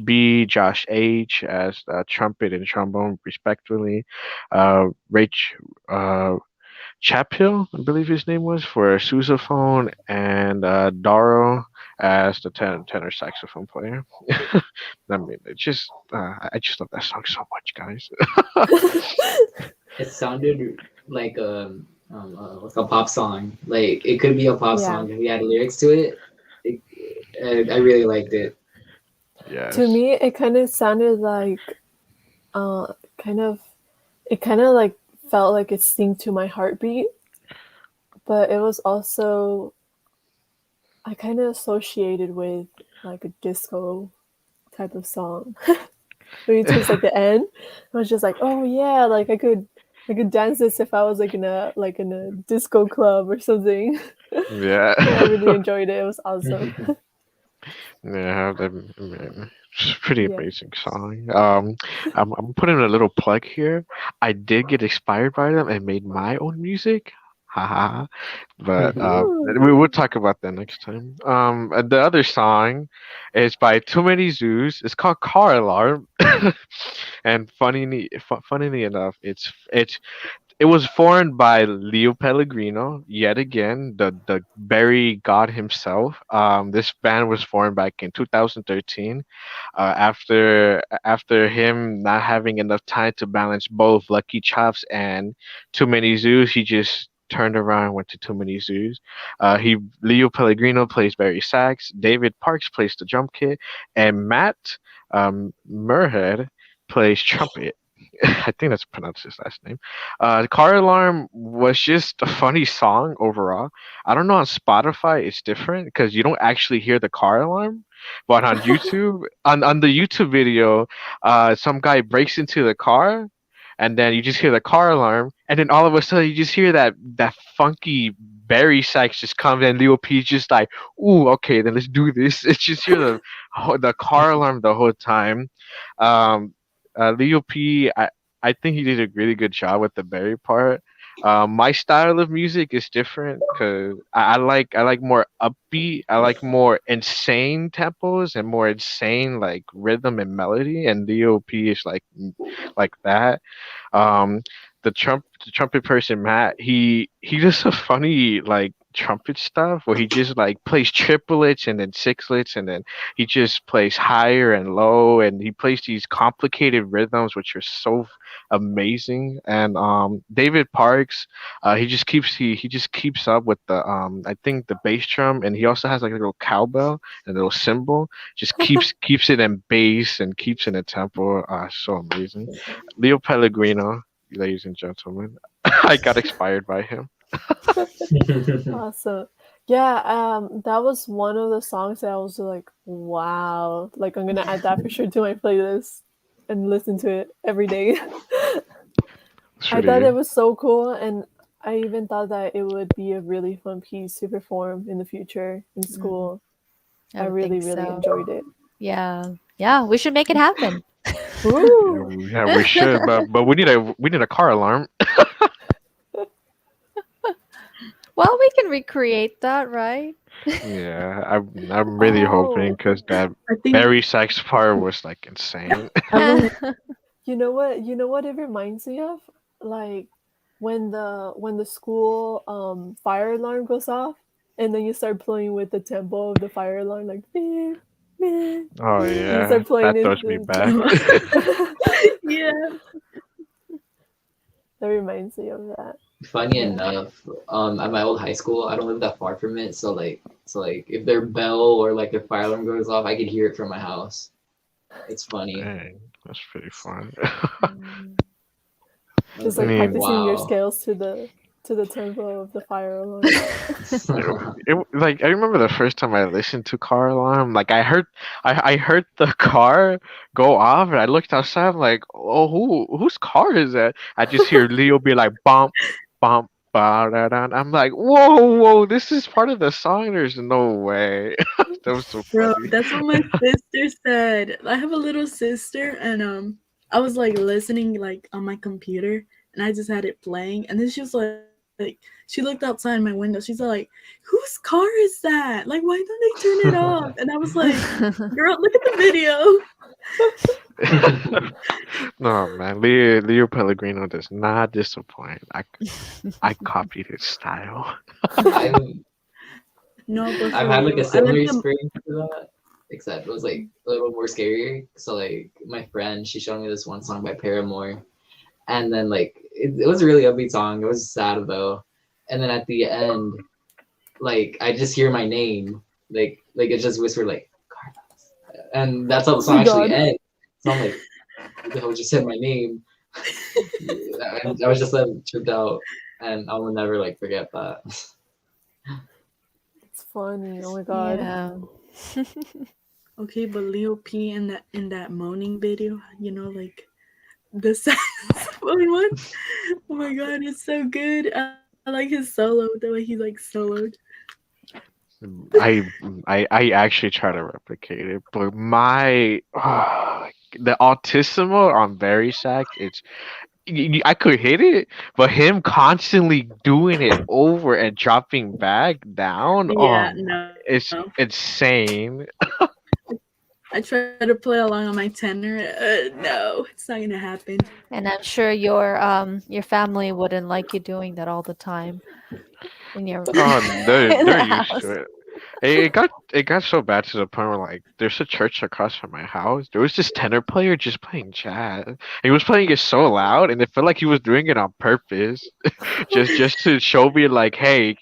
B, Josh H as trumpet and trombone respectively, Rach Chaphill, I believe his name was, for sousaphone, and Daro as the tenor saxophone player. I mean, I just love that song so much, guys. It sounded like like a pop song. Like it could be a pop Yeah. song if we had lyrics to it. I really liked it. Yes. To me, it kind of sounded like, kind of, it kind of like felt like it synced to my heartbeat, but it was also, I kind of associated with like a disco type of song. Maybe towards like the end, I was just like, oh yeah, like I could dance this if I was like in a disco club or something. Yeah. I really enjoyed it. It was awesome. Yeah, it's a pretty Yeah. amazing song. I'm putting a little plug here. I did get inspired by them and made my own music. Haha. But Ooh. we will talk about that next time. And the other song is by Too Many Zoos. It's called Car Alarm. And funnily enough, it was formed by Leo Pellegrino, yet again, the Barry God himself. This band was formed back in 2013, after him not having enough time to balance both Lucky Chops and Too Many Zoos. He just turned around and went to Too Many Zoos. Leo Pellegrino plays Barry sax, David Parks plays the drum kit, and Matt Murhead plays trumpet. I think that's pronounced his last name. Car Alarm was just a funny song overall. I don't know, on Spotify it's different because you don't actually hear the car alarm, but on YouTube, on the YouTube video, some guy breaks into the car, and then you just hear the car alarm, and then all of a sudden you just hear that funky Barry sax just comes, and Leo P just like, ooh, okay, then let's do this. It's just hear the car alarm the whole time. Um, Leo P, I think he did a really good job with the Barry part. My style of music is different because I like more upbeat. I like more insane tempos and more insane like rhythm and melody. And Leo P is like that. Um, the trumpet person Matt, he does a funny like trumpet stuff where he just like plays triplets and then sixlets, and then he just plays higher and low, and he plays these complicated rhythms which are so amazing. And David Parks, he just keeps up with the I think the bass drum, and he also has like a little cowbell and a little cymbal, just keeps it in bass and keeps it in tempo. So amazing. Leo Pellegrino, ladies and gentlemen. I got inspired by him. Awesome. Yeah, that was one of the songs that I was like, wow, like I'm gonna add that for sure to my playlist and listen to it every day. I thought it was so cool, and I even thought that it would be a really fun piece to perform in the future in school. I would really, think really so. enjoyed it. Yeah, we should make it happen. Woo! Yeah, we should, but we need a car alarm. Well, we can recreate that, right? Yeah, I'm really hoping Oh, because that I think berry sex part was like insane. Evelyn. you know what? You know what it reminds me of? Like when the school fire alarm goes off, and then you start playing with the tempo of the fire alarm, like beep, beep, Oh beep. You yeah, start playing that it. throws me back. Yeah. That reminds me of that. Funny Yeah. enough, at my old high school, I don't live that far from it, so like if their bell or like their fire alarm goes off, I could hear it from my house. It's funny. Dang, that's pretty fun. I Just was like like, I mean, practicing your wow. scales to the tempo of the fire alarm. like I remember the first time I listened to car alarm. Like I heard the car go off, and I looked outside. I'm like, oh, whose car is that? I just hear Leo be like, bump, bump. Ba-da-da. I'm like, whoa, this is part of the song. There's no way. That was so Bro, funny. that's what my sister said. I have a little sister, and I was like listening like on my computer, and I just had it playing, and then she was like she looked outside my window. She's like, "Whose car is that? Like, why don't they turn it off?" And I was like, "Girl, look at the video." No man, Leo Pellegrino does not disappoint. I copied his style. I've No, but I've for had like a real, I similar like them. experience to that, except it was like a little more scarier. So like my friend, she showed me this one song by Paramore, and then like it was a really upbeat song. It was sad though, and then at the end, like I just hear my name, like it just whispered like Carlos, and that's how the Oh song my actually god. ends. So I'm like, who the hell just said my name? I was just like tripped out, and I will never like forget that. It's funny. Oh my god. Yeah. Okay, but Leo P in that moaning video, like the saxophone one. Oh my god, it's so good. I like his solo, the way he like soloed. I I actually try to replicate it, but my the altissimo on Very Sack, I could hit it, but him constantly doing it over and dropping back down, Yeah, no. it's insane. I try to play along on my tenor. No, it's not gonna happen. And I'm sure your family wouldn't like you doing that all the time in your Oh, in they're the used to house. it. It got so bad to the point where like there's a church across from my house. There was this tenor player just playing jazz. He was playing it so loud, and it felt like he was doing it on purpose, just to show me like, hey,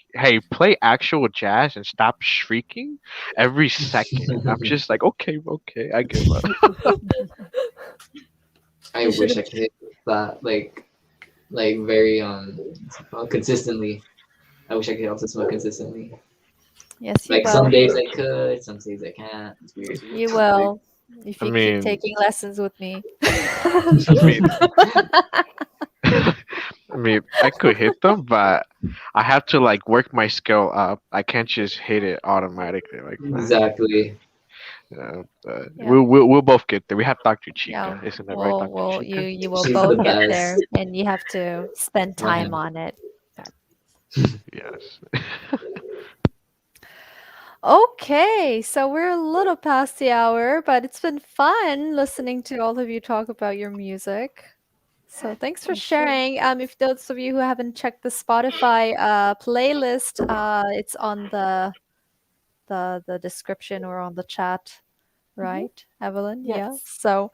play actual jazz and stop shrieking every second. I'm just like, okay, I give up. I You should wish have. I could hit that like very consistently. I wish I could also smoke consistently. Yes, you Like some will. days I could, some days I can't. It's weird. You will. If I you keep mean, taking lessons with me. I mean, I mean, I could hit them, but I have to like work my skill up. I can't just hit it automatically like that. Exactly. Yeah, Yeah. we'll both get there. We have Dr. Yeah. Chica, isn't that right, Well, Dr. well, Chica? you will She's the both get there, best. and you have to spend time on it. Yes. Okay, so we're a little past the hour, but it's been fun listening to all of you talk about your music. So thanks for Of course. sharing. If those of you who haven't checked the Spotify playlist, it's on the description or on the chat, right, Evelyn? Yeah. Yes. So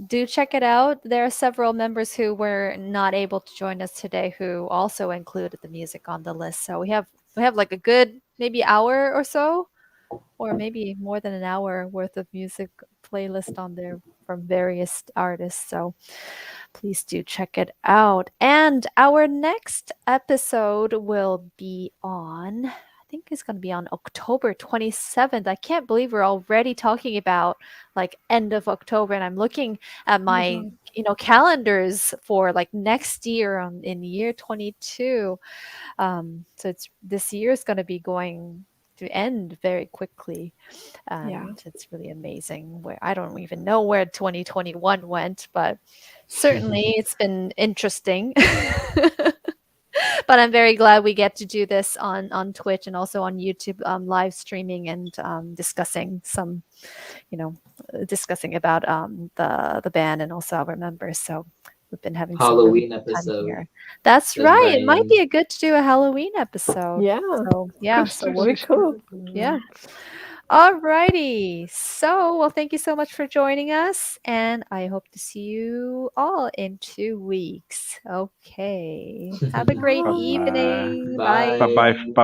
do check it out. There are several members who were not able to join us today who also included the music on the list. So we have like a good maybe hour or so, or maybe more than an hour worth of music playlist on there from various artists. So please do check it out. And our next episode will be on, I think it's going to be on October 27th. I can't believe we're already talking about like end of October, and I'm looking at my calendars for like next year in year 22. So it's this year is going to be going to end very quickly, and Yeah. it's really amazing. Where I don't even know where 2021 went, but certainly it's been interesting. But I'm very glad we get to do this on Twitch and also on YouTube, live streaming and discussing some, discussing about the band and also our members. So we've been having some really Halloween good time episode. here. That's Says right. It might Brian. be a good to do a Halloween episode. Yeah. So yeah. So Very cool. yeah. Alrighty. So, well, thank you so much for joining us, and I hope to see you all in 2 weeks. Okay. Have a great Bye. evening. Bye. Bye bye. Bye bye.